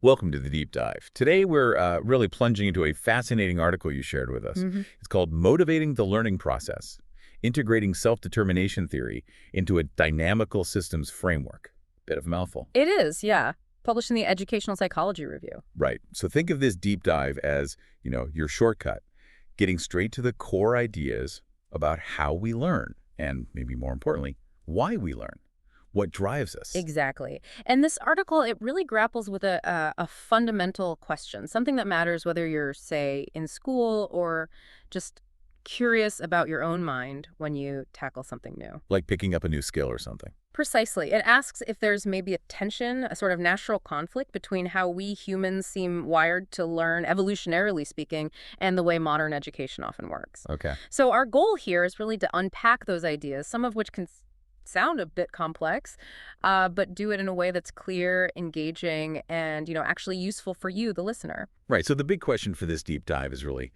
Welcome to the Deep Dive. Today we're really plunging into a fascinating article you shared with us. hmm It's called Motivating the Learning Process, Integrating Self-Determination Theory into a Dynamical Systems Framework. Bit of a mouthful. It is, yeah. Published in the Educational Psychology Review. Right. So think of this deep dive as, your shortcut, getting straight to the core ideas about how we learn, and maybe more importantly, why we learn, what drives us. Exactly. And this article, it really grapples with a fundamental question, something that matters whether you're, say, in school or just curious about your own mind when you tackle something new. Like picking up a new skill or something. Precisely. It asks if there's maybe a tension, a sort of natural conflict between how we humans seem wired to learn, evolutionarily speaking, and the way modern education often works. Okay. So our goal here is really to unpack those ideas, some of which can sound a bit complex, but do it in a way that's clear, engaging, and, actually useful for you, the listener. Right. So the big question for this deep dive is really,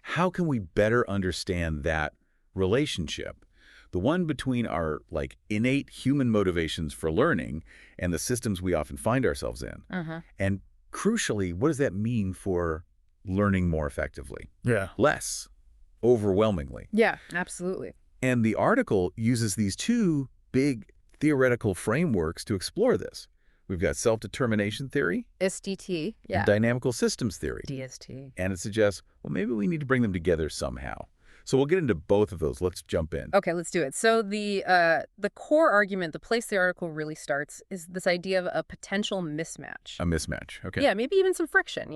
how can we better understand that relationship, the one between our innate human motivations for learning and the systems we often find ourselves in? Uh-huh. And crucially, what does that mean for learning more effectively? Yeah. Less, overwhelmingly. Yeah, absolutely. And the article uses these two big theoretical frameworks to explore this. We've got self-determination theory SDT, yeah. and dynamical systems theory. DST. And it suggests, well, maybe we need to bring them together somehow. So we'll get into both of those. Let's jump in. Okay, let's do it. So the core argument, the place the article really starts, is this idea of a potential mismatch. A mismatch. Okay. Yeah, maybe even some friction,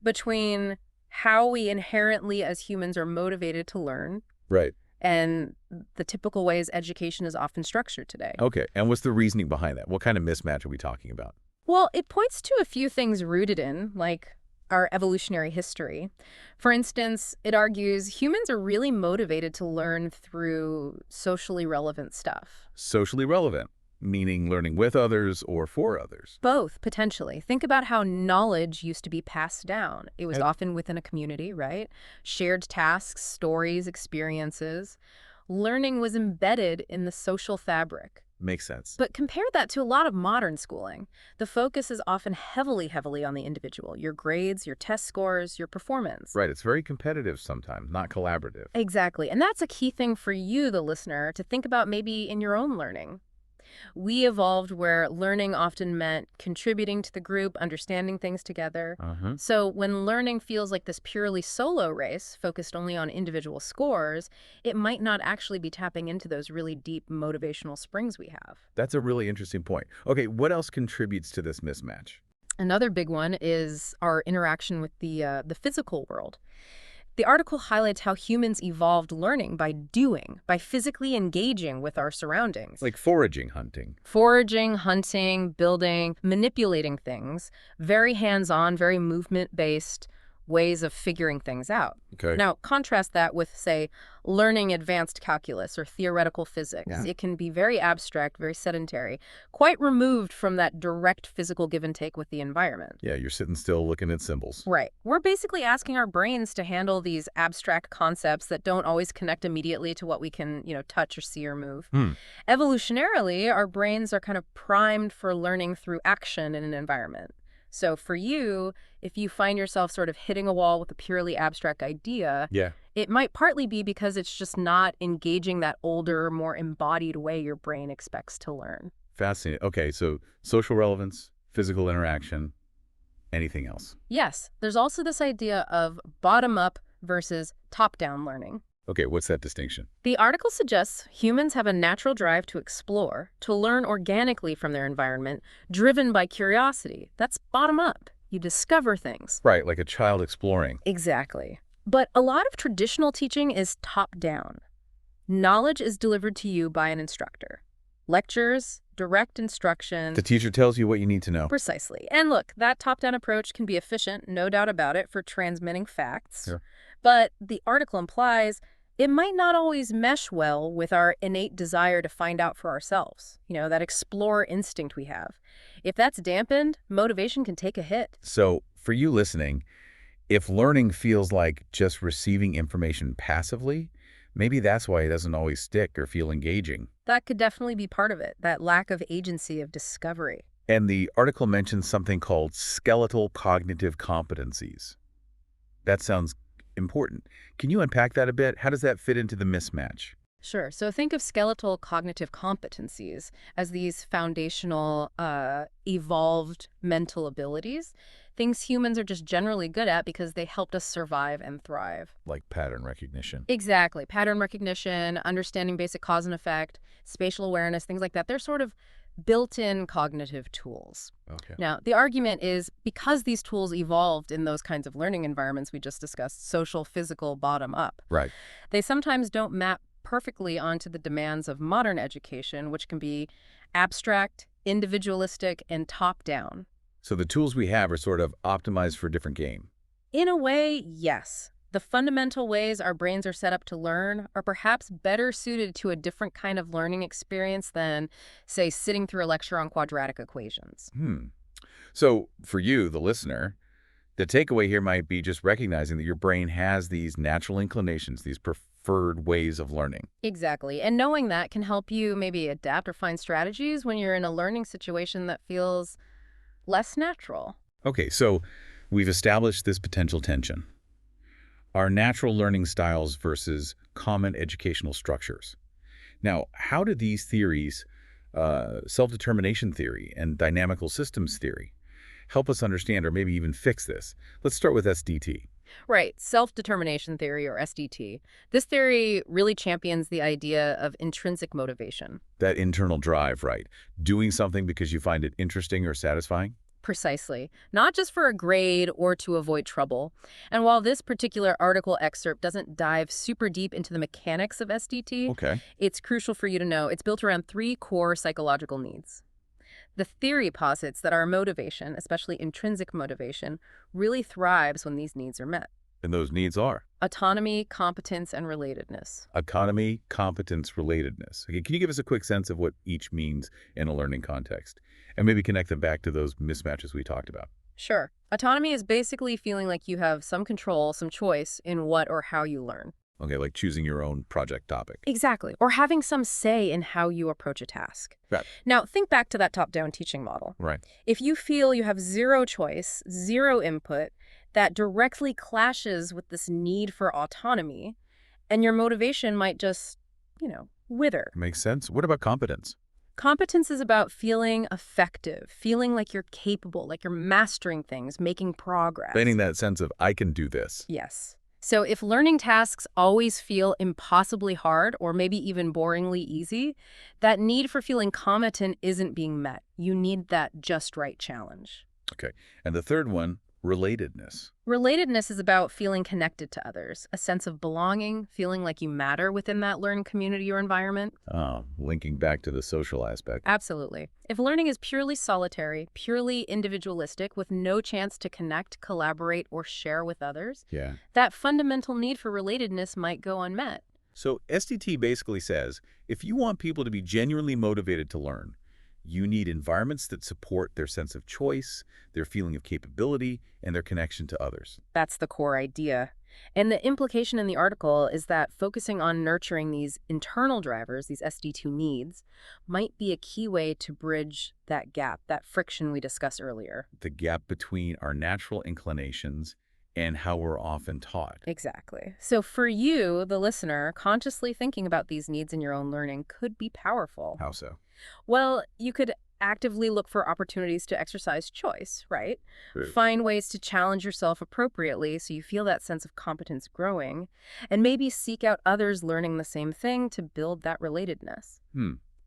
between how we inherently as humans are motivated to learn Right. and the typical ways education is often structured today. Okay. And what's the reasoning behind that? What kind of mismatch are we talking about? Well, it points to a few things rooted in, like our evolutionary history. For instance, it argues humans are really motivated to learn through socially relevant stuff. Socially relevant, meaning learning with others or for others. Both, potentially. Think about how knowledge used to be passed down. It was And- often within a community, right? Shared tasks, stories, experiences. Learning was embedded in the social fabric. Makes sense. But compare that to a lot of modern schooling. The focus is often heavily on the individual. Your grades, your test scores, your performance. Right. It's very competitive sometimes, not collaborative. Exactly. And that's a key thing for you, the listener, to think about maybe in your own learning. We evolved where learning often meant contributing to the group, understanding things together. Uh-huh. So when learning feels like this purely solo race, focused only on individual scores, it might not actually be tapping into those really deep motivational springs we have. That's a really interesting point. Okay, what else contributes to this mismatch? Another big one is our interaction with the physical world. The article highlights how humans evolved learning by doing, by physically engaging with our surroundings. Like foraging, hunting. Foraging, hunting, building, manipulating things, very hands-on, very movement-based ways of figuring things out. Okay. Now, contrast that with, say, learning advanced calculus or theoretical physics. Yeah. It can be very abstract, very sedentary, quite removed from that direct physical give and take with the environment. Yeah, you're sitting still looking at symbols. Right. We're basically asking our brains to handle these abstract concepts that don't always connect immediately to what we can, touch or see or move. Evolutionarily, our brains are kind of primed for learning through action in an environment. So for you, if you find yourself sort of hitting a wall with a purely abstract idea, Yeah. it might partly be because it's just not engaging that older, more embodied way your brain expects to learn. Fascinating. Okay, so social relevance, physical interaction, anything else? Yes, there's also this idea of bottom-up versus top-down learning. Okay, what's that distinction? The article suggests humans have a natural drive to explore, to learn organically from their environment, driven by curiosity. That's bottom-up. You discover things. Right, like a child exploring. Exactly. But a lot of traditional teaching is top-down. Knowledge is delivered to you by an instructor. Lectures, direct instruction. The teacher tells you what you need to know. Precisely. And look, that top-down approach can be efficient, no doubt about it, for transmitting facts. Sure. But the article implies it might not always mesh well with our innate desire to find out for ourselves, that explorer instinct we have. If that's dampened, motivation can take a hit. So, for you listening, if learning feels like just receiving information passively, maybe that's why it doesn't always stick or feel engaging. That could definitely be part of it, that lack of agency of discovery. And the article mentions something called skeletal cognitive competencies. That sounds important. Can you unpack that a bit? How does that fit into the mismatch? Sure. So think of skeletal cognitive competencies as these foundational, evolved mental abilities, things humans are just generally good at because they helped us survive and thrive. Like pattern recognition. Exactly. Pattern recognition, understanding basic cause and effect, spatial awareness, things like that. They're sort of built-in cognitive tools. Okay. Now, the argument is because these tools evolved in those kinds of learning environments we just discussed, social, physical, bottom up, Right. they sometimes don't map perfectly onto the demands of modern education, which can be abstract, individualistic, and top-down. So the tools we have are sort of optimized for a different game. In a way, yes. The fundamental ways our brains are set up to learn are perhaps better suited to a different kind of learning experience than, say, sitting through a lecture on quadratic equations. So for you, the listener, the takeaway here might be just recognizing that your brain has these natural inclinations, these preferred ways of learning. Exactly. And knowing that can help you maybe adapt or find strategies when you're in a learning situation that feels less natural. Okay, so we've established this potential tension. Our natural learning styles versus common educational structures. Now, how do these theories, self-determination theory and dynamical systems theory, help us understand or maybe even fix this? Let's start with SDT. Right. Self-determination theory, or SDT. This theory really champions the idea of intrinsic motivation. That internal drive, right? Doing something because you find it interesting or satisfying? Precisely. Not just for a grade or to avoid trouble. And while this particular article excerpt doesn't dive super deep into the mechanics of SDT, Okay. it's crucial for you to know it's built around three core psychological needs. The theory posits that our motivation, especially intrinsic motivation, really thrives when these needs are met. And those needs are Autonomy, competence, and relatedness. autonomy, competence, relatedness. Okay, can you give us a quick sense of what each means in a learning context? And maybe connect them back to those mismatches we talked about. Sure. Autonomy is basically feeling like you have some control, some choice in what or how you learn. Okay, like choosing your own project topic. Exactly. Or having some say in how you approach a task. Right. Now, think back to that top-down teaching model. Right. If you feel you have zero choice, zero input, that directly clashes with this need for autonomy, and your motivation might just, wither. Makes sense. What about competence? Competence is about feeling effective, feeling like you're capable, like you're mastering things, making progress. Finding that sense of, I can do this. Yes. So if learning tasks always feel impossibly hard or maybe even boringly easy, that need for feeling competent isn't being met. You need that just right challenge. Okay. And the third one, relatedness. Relatedness is about feeling connected to others, a sense of belonging, feeling like you matter within that learned community or environment. Linking back to the social aspect. Absolutely. If learning is purely solitary, purely individualistic, with no chance to connect, collaborate, or share with others, Yeah. that fundamental need for relatedness might go unmet. So SDT basically says, if you want people to be genuinely motivated to learn, you need environments that support their sense of choice, their feeling of capability, and their connection to others. That's the core idea. And the implication in the article is that focusing on nurturing these internal drivers, these SD2 needs, might be a key way to bridge that gap, that friction we discussed earlier. The gap between our natural inclinations and how we're often taught. Exactly. So for you, the listener, consciously thinking about these needs in your own learning could be powerful. How so? Well, you could actively look for opportunities to exercise choice, right? Right. Find ways to challenge yourself appropriately so you feel that sense of competence growing, and maybe seek out others learning the same thing to build that relatedness.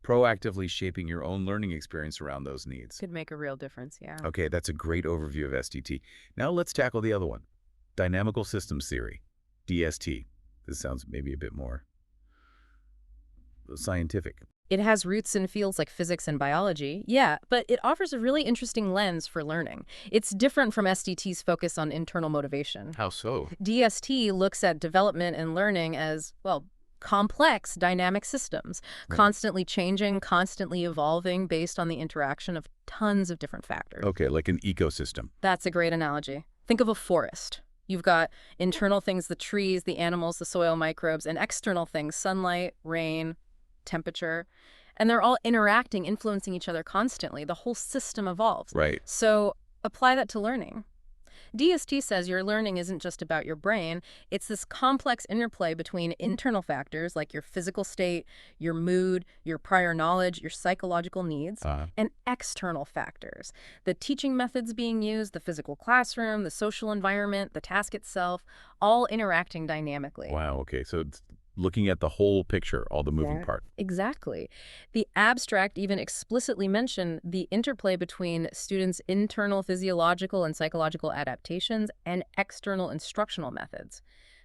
Proactively shaping your own learning experience around those needs. Could make a real difference, yeah. Okay, that's a great overview of SDT. Now let's tackle the other one. Dynamical systems theory, DST. This sounds maybe a bit more scientific. It has roots in fields like physics and biology, yeah, but it offers a really interesting lens for learning. It's different from SDT's focus on internal motivation. How so? DST looks at development and learning as, well, complex dynamic systems, constantly changing, constantly evolving based on the interaction of tons of different factors. Okay, like an ecosystem. That's a great analogy. Think of a forest. You've got internal things, the trees, the animals, the soil microbes, and external things, sunlight, rain, temperature. And they're all interacting, influencing each other constantly. The whole system evolves. Right. So apply that to learning. DST says your learning isn't just about your brain, it's this complex interplay between internal factors like your physical state, your mood, your prior knowledge, your psychological needs, and external factors. The teaching methods being used, the physical classroom, the social environment, the task itself, all interacting dynamically. Wow, okay. So it's looking at the whole picture, all the moving Yeah, parts. exactly. The abstract even explicitly mentioned the interplay between students' internal physiological and psychological adaptations and external instructional methods.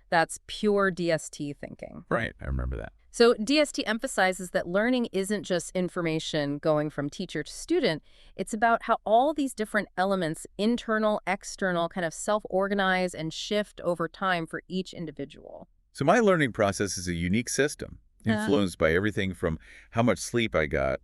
That's pure DST thinking. Right, I remember that. So DST emphasizes that learning isn't just information going from teacher to student. It's about how all these different elements, internal, external, kind of self-organize and shift over time for each individual. So my learning process is a unique system, influenced by everything from how much sleep I got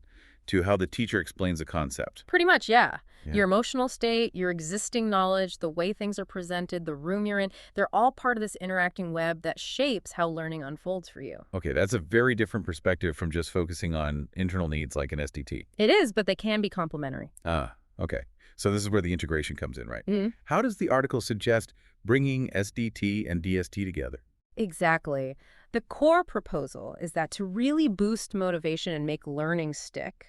to how the teacher explains a concept. Pretty much, yeah. Yeah. Your emotional state, your existing knowledge, the way things are presented, the room you're in, they're all part of this interacting web that shapes how learning unfolds for you. Okay, that's a very different perspective from just focusing on internal needs like an SDT. It is, but they can be complementary. Okay. So this is where the integration comes in, right? Mhm. How does the article suggest bringing SDT and DST together? Exactly. The core proposal is that to really boost motivation and make learning stick,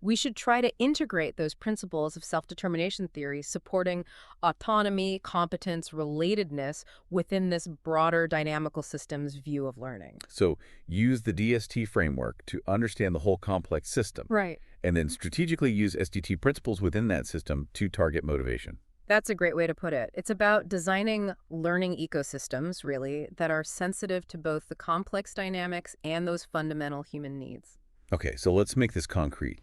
we should try to integrate those principles of self-determination theory supporting autonomy, competence, relatedness within this broader dynamical systems view of learning. So use the DST framework to understand the whole complex system, Right. and then strategically use SDT principles within that system to target motivation. That's a great way to put it. It's about designing learning ecosystems, really, that are sensitive to both the complex dynamics and those fundamental human needs. Okay, so let's make this concrete.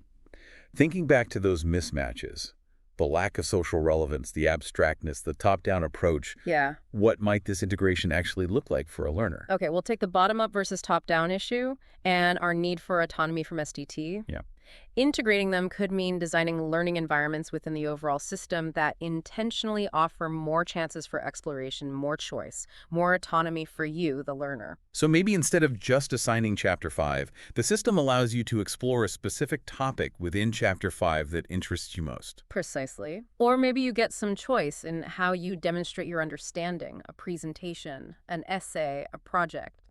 Thinking back to those mismatches, the lack of social relevance, the abstractness, the top-down approach, Yeah. what might this integration actually look like for a learner? Okay, we'll take the bottom-up versus top-down issue and our need for autonomy from SDT. Yeah. Integrating them could mean designing learning environments within the overall system that intentionally offer more chances for exploration, more choice, more autonomy for you, the learner. So maybe instead of just assigning Chapter 5, the system allows you to explore a specific topic within Chapter 5 that interests you most. Precisely. Or maybe you get some choice in how you demonstrate your understanding, a presentation, an essay, a project,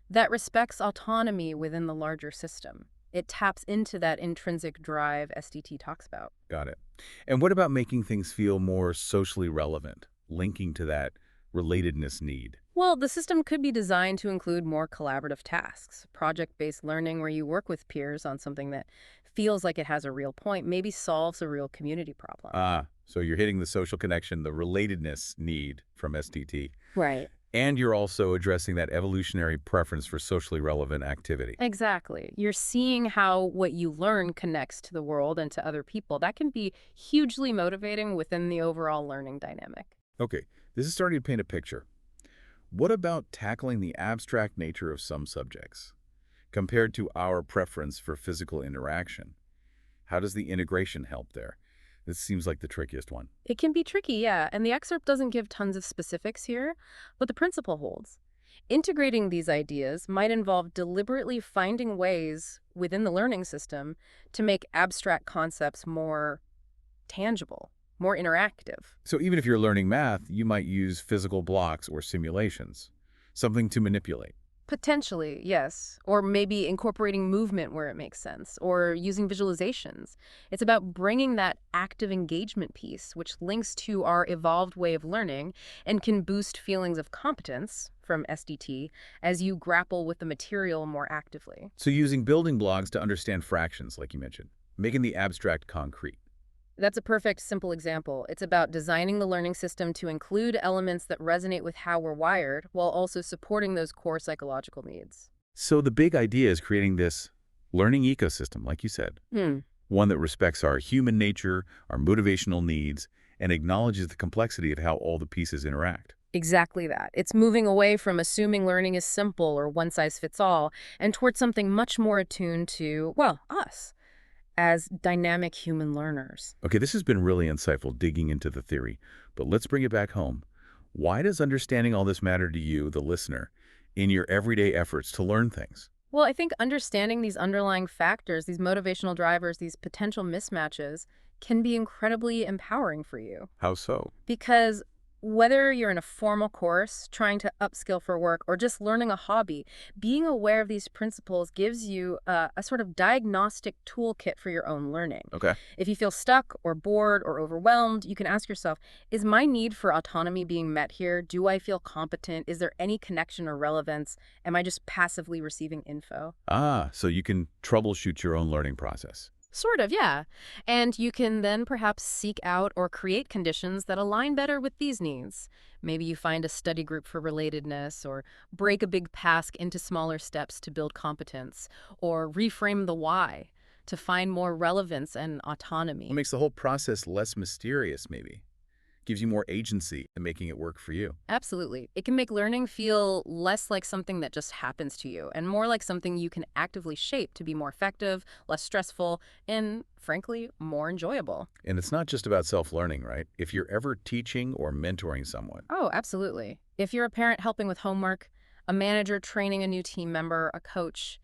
that respects autonomy within the larger system. It taps into that intrinsic drive SDT talks about. Got it. And what about making things feel more socially relevant, linking to that relatedness need? Well, the system could be designed to include more collaborative tasks, project-based learning where you work with peers on something that feels like it has a real point, maybe solves a real community problem. So you're hitting the social connection, the relatedness need from SDT. Right. And you're also addressing that evolutionary preference for socially relevant activity. Exactly. You're seeing how what you learn connects to the world and to other people. That can be hugely motivating within the overall learning dynamic. Okay, this is starting to paint a picture. What about tackling the abstract nature of some subjects compared to our preference for physical interaction? How does the integration help there? This seems like the trickiest one. It can be tricky, yeah, and the excerpt doesn't give tons of specifics here, but the principle holds. Integrating these ideas might involve deliberately finding ways within the learning system to make abstract concepts more tangible, more interactive. So even if you're learning math, you might use physical blocks or simulations, something to manipulate. Potentially, yes. Or maybe incorporating movement where it makes sense, or using visualizations. It's about bringing that active engagement piece, which links to our evolved way of learning and can boost feelings of competence from SDT as you grapple with the material more actively. So using building blocks to understand fractions, like you mentioned, making the abstract concrete. That's a perfect, simple example. It's about designing the learning system to include elements that resonate with how we're wired while also supporting those core psychological needs. So the big idea is creating this learning ecosystem, like you said, one that respects our human nature, our motivational needs, and acknowledges the complexity of how all the pieces interact. Exactly that. It's moving away from assuming learning is simple or one size fits all and towards something much more attuned to, well, us as dynamic human learners. Okay, this has been really insightful digging into the theory, but let's bring it back home. Why does understanding all this matter to you, the listener, in your everyday efforts to learn things? Well, I think understanding these underlying factors, these motivational drivers, these potential mismatches can be incredibly empowering for you. How so? Because whether you're in a formal course, trying to upskill for work, or just learning a hobby, being aware of these principles gives you a sort of diagnostic toolkit for your own learning. Okay. If you feel stuck or bored or overwhelmed, you can ask yourself, is my need for autonomy being met here? Do I feel competent? Is there any connection or relevance? Am I just passively receiving info? Ah, so you can troubleshoot your own learning process. Sort of, yeah. And you can then perhaps seek out or create conditions that align better with these needs. Maybe you find a study group for relatedness, or break a big task into smaller steps to build competence, or reframe the why to find more relevance and What autonomy. makes the whole process less mysterious, maybe? Gives you more agency in making it work for you. Absolutely. It can make learning feel less like something that just happens to you and more like something you can actively shape to be more effective, less stressful, and frankly, more enjoyable. And it's not just about self-learning, right? If you're ever teaching or mentoring someone, Oh, absolutely. If you're a parent helping with homework, a manager training a new team member, a coach,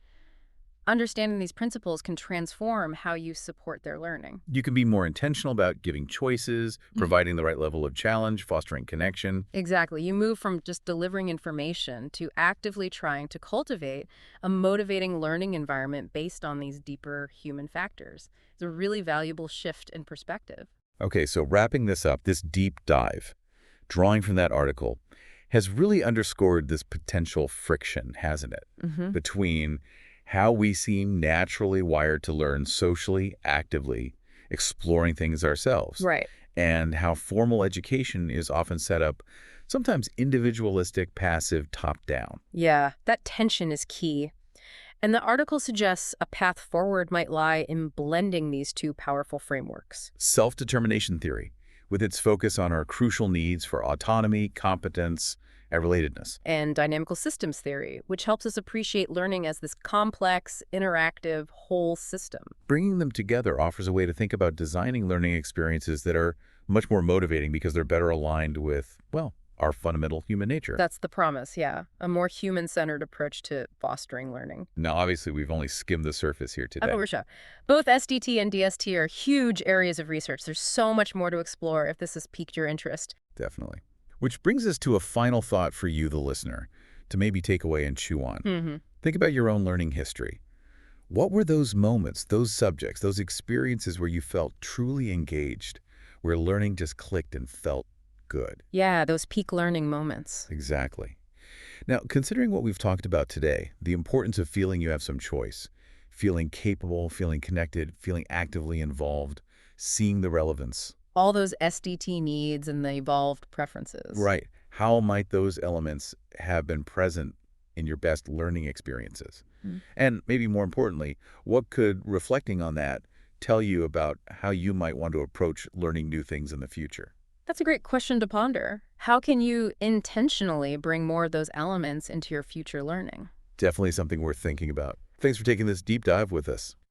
understanding these principles can transform how you support their learning. you can be more intentional about giving choices, providing the right level of challenge, fostering connection. Exactly. You move from just delivering information to actively trying to cultivate a motivating learning environment based on these deeper human factors. It's a really valuable shift in perspective. Okay, so wrapping this up, this deep dive, drawing from that article, has really underscored this potential friction, hasn't it, Hmm. between how we seem naturally wired to learn socially, actively, exploring things ourselves, Right. and how formal education is often set up, sometimes individualistic, passive, top-down. Yeah, that tension is key. And the article suggests a path forward might lie in blending these two powerful frameworks. Self-determination theory, with its focus on our crucial needs for autonomy, competence, and relatedness. And dynamical systems theory, which helps us appreciate learning as this complex, interactive, whole system. Bringing them together offers a way to think about designing learning experiences that are much more motivating because they're better aligned with, well, our fundamental human nature. That's the promise, yeah. A more human-centered approach to fostering learning. Now, obviously, we've only skimmed the surface here Oh, today. for sure. Both SDT and DST are huge areas of research. There's so much more to explore if this has piqued your interest. Definitely. Which brings us to a final thought for you, the listener, to maybe take away and chew on. Hmm. Think about your own learning history. What were those moments, those subjects, those experiences where you felt truly engaged, where learning just clicked and felt good? Yeah, those peak learning moments. Exactly. Now, considering what we've talked about today, the importance of feeling you have some choice, feeling capable, feeling connected, feeling actively involved, seeing the relevance. All those SDT needs and the evolved preferences. Right. How might those elements have been present in your best learning experiences? Mm. And maybe more importantly, what could reflecting on that tell you about how you might want to approach learning new things in the future? That's a great question to ponder. How can you intentionally bring more of those elements into your future learning? Definitely something worth thinking about. Thanks for taking this deep dive with us.